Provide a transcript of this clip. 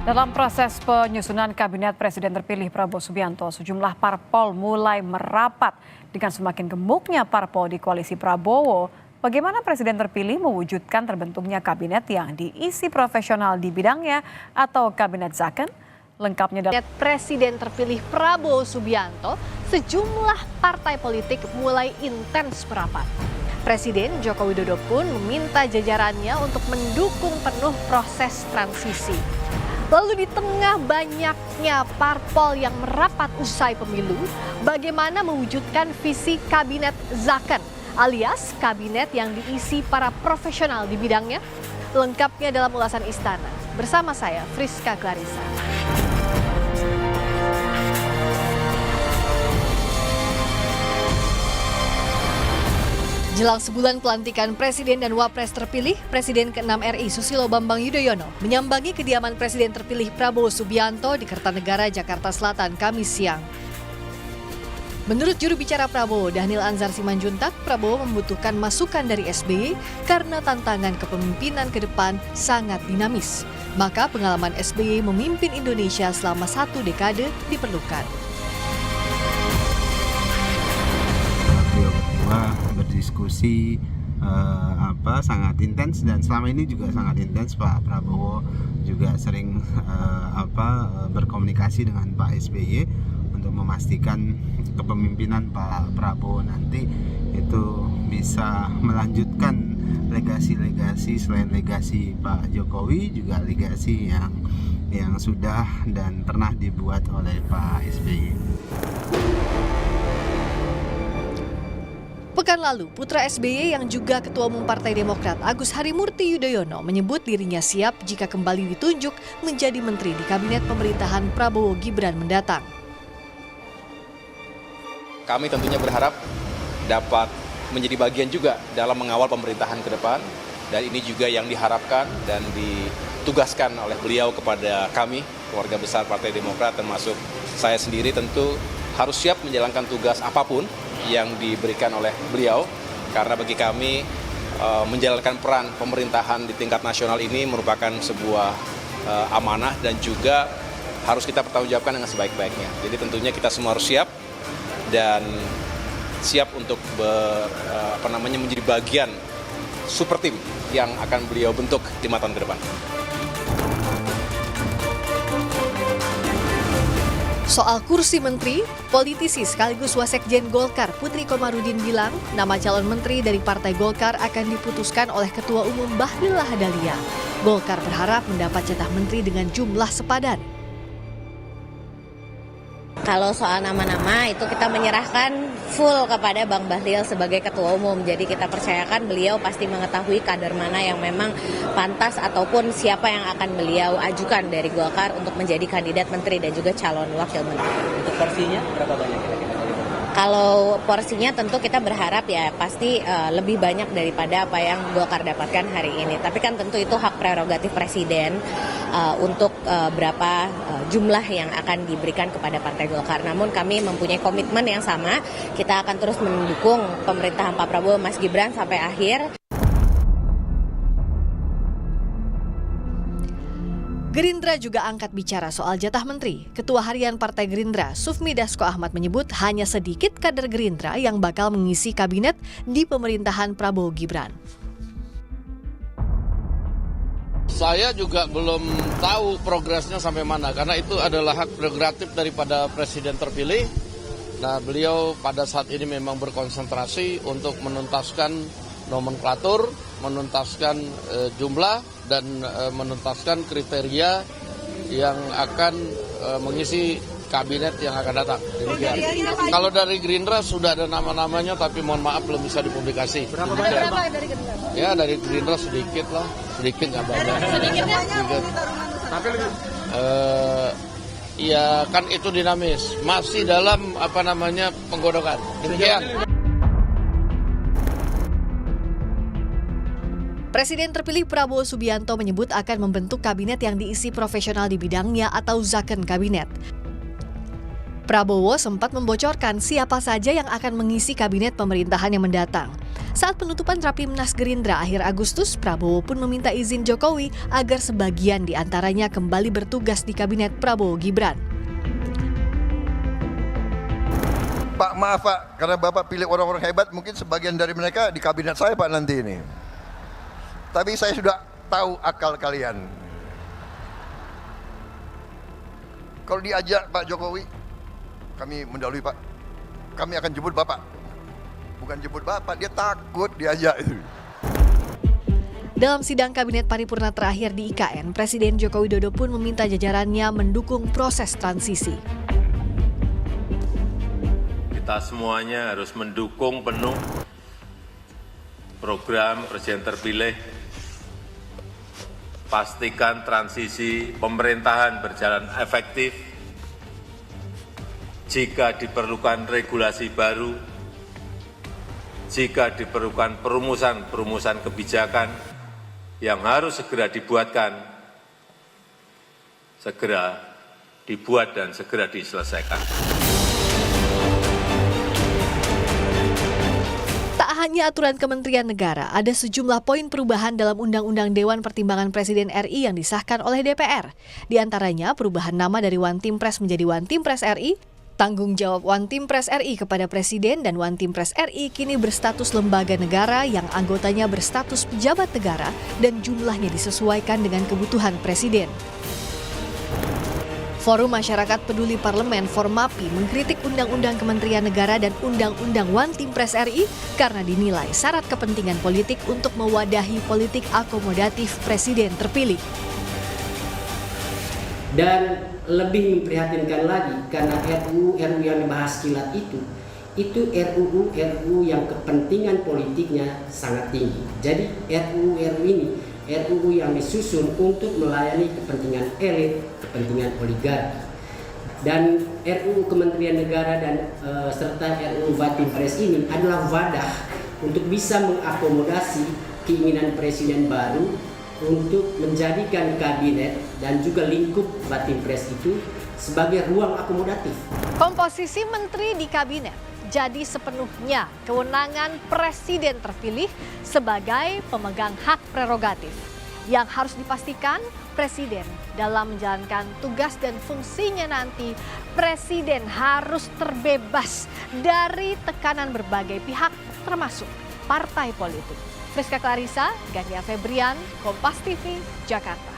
Dalam proses penyusunan kabinet Presiden terpilih Prabowo Subianto, sejumlah parpol mulai merapat. Dengan semakin gemuknya parpol di koalisi Prabowo, bagaimana Presiden terpilih mewujudkan terbentuknya kabinet yang diisi profesional di bidangnya atau kabinet Zaken? Lengkapnya dalam Presiden terpilih Prabowo Subianto, sejumlah partai politik mulai intens merapat. Presiden Joko Widodo pun meminta jajarannya untuk mendukung penuh proses transisi. Lalu di tengah banyaknya parpol yang merapat usai pemilu, bagaimana mewujudkan visi kabinet Zaken alias kabinet yang diisi para profesional di bidangnya? Lengkapnya dalam ulasan Istana. Bersama saya, Friska Clarissa. Jelang sebulan pelantikan Presiden dan Wapres terpilih, Presiden ke-6 RI Susilo Bambang Yudhoyono menyambangi kediaman Presiden terpilih Prabowo Subianto di Kertanegara, Jakarta Selatan, Kamis siang. Menurut juru bicara Prabowo, Dhanil Anzar Simanjuntak, Prabowo membutuhkan masukan dari SBY karena tantangan kepemimpinan ke depan sangat dinamis. Maka pengalaman SBY memimpin Indonesia selama 1 dekade diperlukan. Berdiskusi sangat intens dan selama ini juga sangat intens. Pak Prabowo juga sering berkomunikasi dengan Pak SBY untuk memastikan kepemimpinan Pak Prabowo nanti itu bisa melanjutkan legasi-legasi, selain legasi Pak Jokowi juga legasi yang sudah dan pernah dibuat oleh Pak SBY. Pekan lalu, putra SBY yang juga Ketua Umum Partai Demokrat Agus Harimurti Yudhoyono menyebut dirinya siap jika kembali ditunjuk menjadi menteri di kabinet pemerintahan Prabowo Gibran mendatang. Kami tentunya berharap dapat menjadi bagian juga dalam mengawal pemerintahan ke depan, dan ini juga yang diharapkan dan ditugaskan oleh beliau kepada kami, keluarga besar Partai Demokrat termasuk saya sendiri tentu harus siap menjalankan tugas apapun yang diberikan oleh beliau, karena bagi kami menjalankan peran pemerintahan di tingkat nasional ini merupakan sebuah amanah dan juga harus kita pertanggungjawabkan dengan sebaik-baiknya. Jadi tentunya kita semua harus siap dan siap untuk menjadi bagian super tim yang akan beliau bentuk 5 tahun ke depan. Soal kursi menteri, politisi sekaligus wasekjen Golkar Putri Komarudin bilang nama calon menteri dari Partai Golkar akan diputuskan oleh Ketua Umum Bahlil Lahadalia. Golkar berharap mendapat jatah menteri dengan jumlah sepadan. Kalau soal nama-nama itu kita menyerahkan full kepada Bang Bahlil sebagai Ketua Umum. Jadi kita percayakan beliau pasti mengetahui kader mana yang memang pantas ataupun siapa yang akan beliau ajukan dari Golkar untuk menjadi kandidat menteri dan juga calon wakil menteri. Untuk porsinya berapa banyak kira-kira? Kalau porsinya tentu kita berharap ya pasti lebih banyak daripada apa yang Golkar dapatkan hari ini. Tapi kan tentu itu hak prerogatif Presiden untuk berapa jumlah yang akan diberikan kepada Partai Golkar. Namun kami mempunyai komitmen yang sama, kita akan terus mendukung pemerintahan Pak Prabowo Mas Gibran sampai akhir. Gerindra juga angkat bicara soal jatah menteri. Ketua Harian Partai Gerindra, Sufmi Dasko Ahmad menyebut hanya sedikit kader Gerindra yang bakal mengisi kabinet di pemerintahan Prabowo Gibran. Saya juga belum tahu progresnya sampai mana, karena itu adalah hak prerogatif daripada Presiden terpilih. Nah, beliau pada saat ini memang berkonsentrasi untuk menuntaskan nomenklatur, menuntaskan jumlah, dan menuntaskan kriteria yang akan mengisi kabinet yang akan datang. Demikian. Kalau dari Gerindra sudah ada nama-namanya, tapi mohon maaf belum bisa dipublikasi. Berapa banyak dari Gerindra? Ya dari Gerindra sedikit lah, sedikit nggak banyak. Sedikitnya Tapi ya kan itu dinamis, masih dalam penggodokan. Demikian. Presiden terpilih Prabowo Subianto menyebut akan membentuk kabinet yang diisi profesional di bidangnya atau Zaken Kabinet. Prabowo sempat membocorkan siapa saja yang akan mengisi kabinet pemerintahan yang mendatang. Saat penutupan Rapimnas Gerindra akhir Agustus, Prabowo pun meminta izin Jokowi agar sebagian di antaranya kembali bertugas di kabinet Prabowo Gibran. Pak, maaf Pak, karena Bapak pilih orang-orang hebat, mungkin sebagian dari mereka di kabinet saya Pak nanti ini. Tapi saya sudah tahu akal kalian. Kalau diajak Pak Jokowi, kami mendahului Pak. Kami akan jemput Bapak. Bukan jemput Bapak, dia takut diajak itu. Dalam sidang Kabinet Paripurna terakhir di IKN, Presiden Joko Widodo pun meminta jajarannya mendukung proses transisi. Kita semuanya harus mendukung penuh program Presiden terpilih. Pastikan transisi pemerintahan berjalan efektif. Jika diperlukan regulasi baru, jika diperlukan perumusan kebijakan yang harus segera dibuatkan, segera dibuat dan segera diselesaikan. Hanya aturan Kementerian Negara, ada sejumlah poin perubahan dalam Undang-Undang Dewan Pertimbangan Presiden RI yang disahkan oleh DPR. Di antaranya perubahan nama dari Wantimpres menjadi Wantimpres RI, tanggung jawab Wantimpres RI kepada Presiden dan Wantimpres RI kini berstatus lembaga negara yang anggotanya berstatus pejabat negara dan jumlahnya disesuaikan dengan kebutuhan Presiden. Forum Masyarakat Peduli Parlemen Formapi mengkritik Undang-Undang Kementerian Negara dan Undang-Undang Wantimpres RI karena dinilai syarat kepentingan politik untuk mewadahi politik akomodatif Presiden terpilih. Dan lebih memprihatinkan lagi karena RUU yang dibahas kilat itu RUU yang kepentingan politiknya sangat tinggi. Jadi RUU ini RUU yang disusun untuk melayani kepentingan elit, kepentingan oligarki. Dan RUU Kementerian Negara dan serta RUU Wantimpres ini adalah wadah untuk bisa mengakomodasi keinginan Presiden baru untuk menjadikan kabinet dan juga lingkup Wantimpres itu sebagai ruang akomodatif. Komposisi menteri di kabinet jadi sepenuhnya kewenangan Presiden terpilih sebagai pemegang hak prerogatif. Yang harus dipastikan Presiden dalam menjalankan tugas dan fungsinya nanti, Presiden harus terbebas dari tekanan berbagai pihak termasuk partai politik. Friska Clarissa, Gania Febrian, Kompas TV, Jakarta.